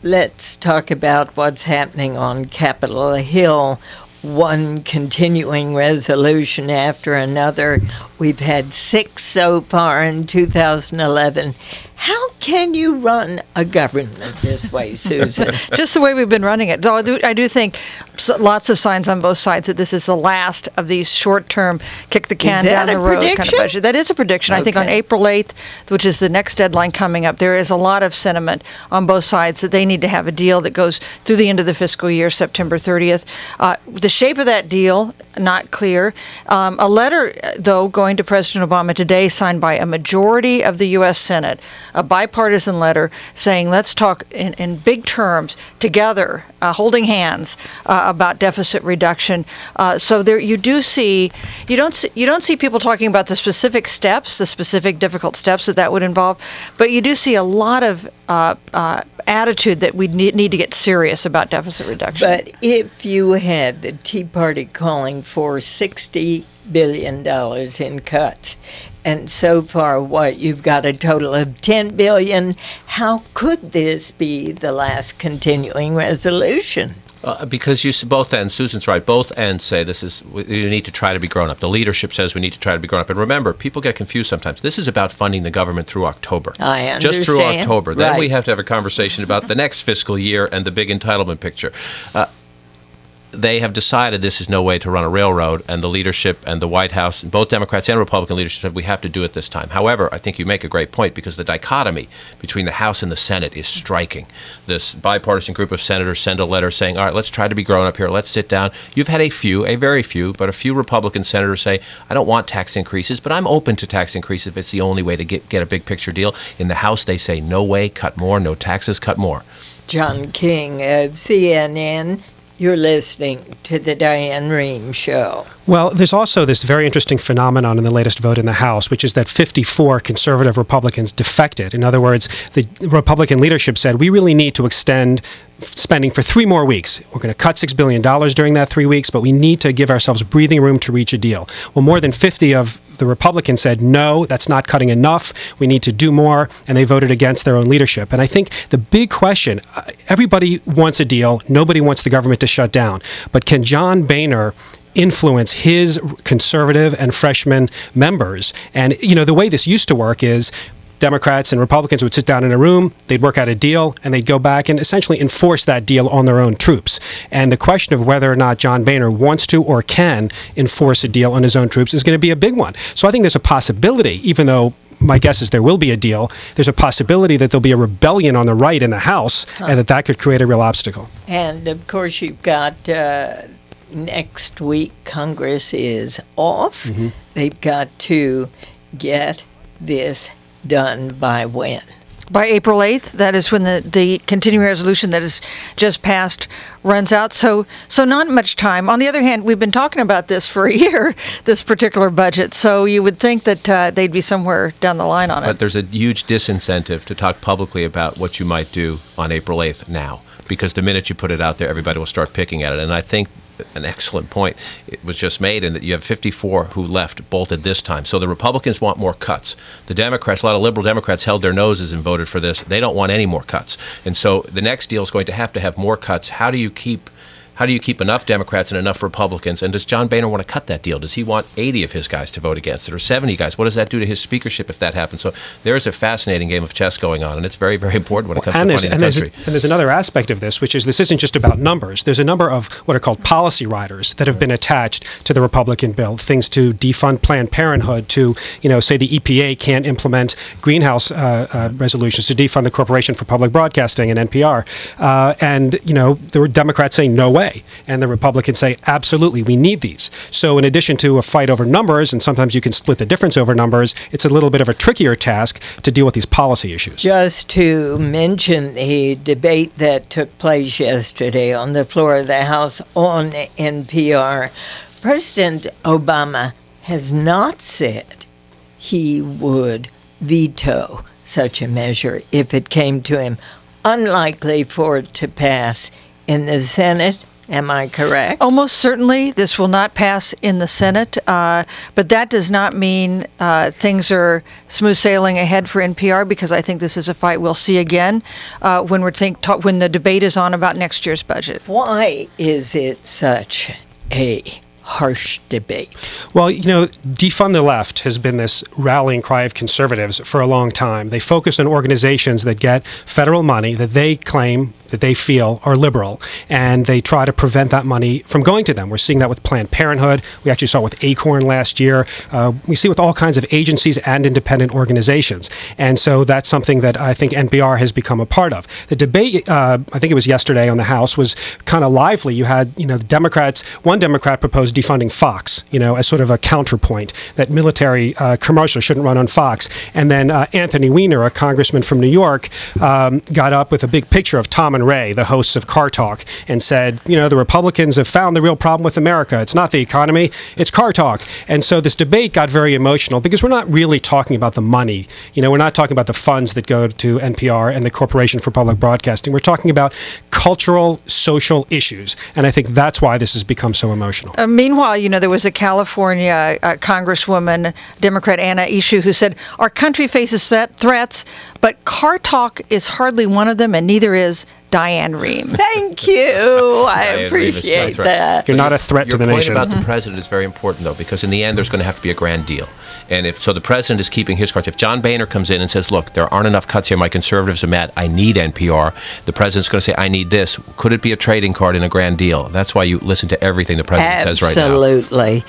let's talk about what's happening on Capitol Hill. One continuing resolution after another. We've had 6 so far in 2011. How can you run a government this way, Susan? Just the way we've been running it. So I do think lots of signs on both sides that this is the last of these short-term, kick the can down the road kind of budget. That is a prediction. Okay. I think on April 8th, which is the next deadline coming up, there is a lot of sentiment on both sides that they need to have a deal that goes through the end of the fiscal year, September 30th. The shape of that deal, not clear. A letter, though, going to President Obama today, signed by a majority of the U.S. Senate, a bipartisan letter saying let's talk in big terms together, holding hands about deficit reduction. So there you don't see people talking about the specific steps, the specific difficult steps that would involve, but you do see a lot of attitude that we need to get serious about deficit reduction. But if you had the Tea Party calling for $60 billion in cuts, and so far, you've got a total of $10 billion. How could this be the last continuing resolution? Because both ends, Susan's right, both ends say you need to try to be grown up. The leadership says we need to try to be grown up. And remember, people get confused sometimes. This is about funding the government through October. I understand. Just through October. Then right. We have to have a conversation about the next fiscal year and the big entitlement picture. They have decided this is no way to run a railroad, and the leadership and the White House, both Democrats and Republican leadership, said we have to do it this time. However, I think you make a great point, because the dichotomy between the House and the Senate is striking. This bipartisan group of senators send a letter saying, all right, let's try to be grown up here. Let's sit down. You've had a very few, but a few Republican senators say, I don't want tax increases, but I'm open to tax increases if it's the only way to get a big picture deal. In the House, they say, no way, cut more, no taxes, cut more. John King of CNN. You're listening to the Diane Rehm Show. Well, there's also this very interesting phenomenon in the latest vote in the House, which is that 54 conservative Republicans defected. In other words, the Republican leadership said, we really need to extend spending for 3 more weeks. We're going to cut $6 billion during that 3 weeks, but we need to give ourselves breathing room to reach a deal. Well, more than 50 of the Republicans said, no, that's not cutting enough. We need to do more, and they voted against their own leadership. And I think the big question, everybody wants a deal. Nobody wants the government to shut down. But can John Boehner influence his conservative and freshman members? And, the way this used to work is Democrats and Republicans would sit down in a room, they'd work out a deal, and they'd go back and essentially enforce that deal on their own troops. And the question of whether or not John Boehner wants to or can enforce a deal on his own troops is going to be a big one. So I think there's a possibility, even though my guess is there will be a deal, there's a possibility that there'll be a rebellion on the right in the House, and that could create a real obstacle. And, of course, you've got next week Congress is off. Mm-hmm. They've got to get this done by when? By April 8th. That is when the continuing resolution that is just passed runs out. So not much time. On the other hand, we've been talking about this for a year, this particular budget. So you would think that they'd be somewhere down the line on it. But there's a huge disincentive to talk publicly about what you might do on April 8th now, because the minute you put it out there, everybody will start picking at it. And I think an excellent point it was just made, in that you have 54 who left bolted this time. So the Republicans want more cuts. The Democrats, a lot of liberal Democrats, held their noses and voted for this. They don't want any more cuts. And so the next deal is going to have more cuts. How do you keep enough Democrats and enough Republicans? And does John Boehner want to cut that deal? Does he want 80 of his guys to vote against it, or 70 guys? What does that do to his speakership if that happens? So there is a fascinating game of chess going on, and it's very, very important when it comes to funding the country. And there's another aspect of this, which is this isn't just about numbers. There's a number of what are called policy riders that have been attached to the Republican bill, things to defund Planned Parenthood, to say the EPA can't implement greenhouse resolutions, to defund the Corporation for Public Broadcasting and NPR. The Democrats say no way. And the Republicans say, absolutely, we need these. So in addition to a fight over numbers, and sometimes you can split the difference over numbers, it's a little bit of a trickier task to deal with these policy issues. Just to mention the debate that took place yesterday on the floor of the House on NPR, President Obama has not said he would veto such a measure if it came to him. Unlikely for it to pass in the Senate Am I correct? Almost certainly this will not pass in the Senate, but that does not mean things are smooth sailing ahead for NPR, because I think this is a fight we'll see again when when the debate is on about next year's budget. Why is it such a harsh debate? Well, defund the left has been this rallying cry of conservatives for a long time. They focus on organizations that get federal money that they claim, that they feel are liberal, and they try to prevent that money from going to them. We're seeing that with Planned Parenthood. We actually saw it with Acorn last year. We see it with all kinds of agencies and independent organizations. And so that's something that I think NPR has become a part of. The debate, I think it was yesterday on the House, was kind of lively. You had, Democrats, one Democrat proposed defunding Fox, as sort of a counterpoint, that military commercials shouldn't run on Fox. And then Anthony Weiner, a congressman from New York, got up with a big picture of Tom and Ray, the hosts of Car Talk, and said, the Republicans have found the real problem with America. It's not the economy, it's Car Talk. And so this debate got very emotional because we're not really talking about the money. We're not talking about the funds that go to NPR and the Corporation for Public Broadcasting. We're talking about cultural, social issues. And I think that's why this has become so emotional. Meanwhile, there was a California Congresswoman, Democrat Anna Eshoo, who said, our country faces threats, but Car Talk is hardly one of them, and neither is Diane Rehm. Thank you. I appreciate that. You're not a threat to the nation. Your point about the president is very important, though, because in the end, there's going to have to be a grand deal. And if the president is keeping his cards. If John Boehner comes in and says, look, there aren't enough cuts here, my conservatives are mad, I need NPR, the president's going to say, I need this. Could it be a trading card in a grand deal? That's why you listen to everything the president says right now. Absolutely.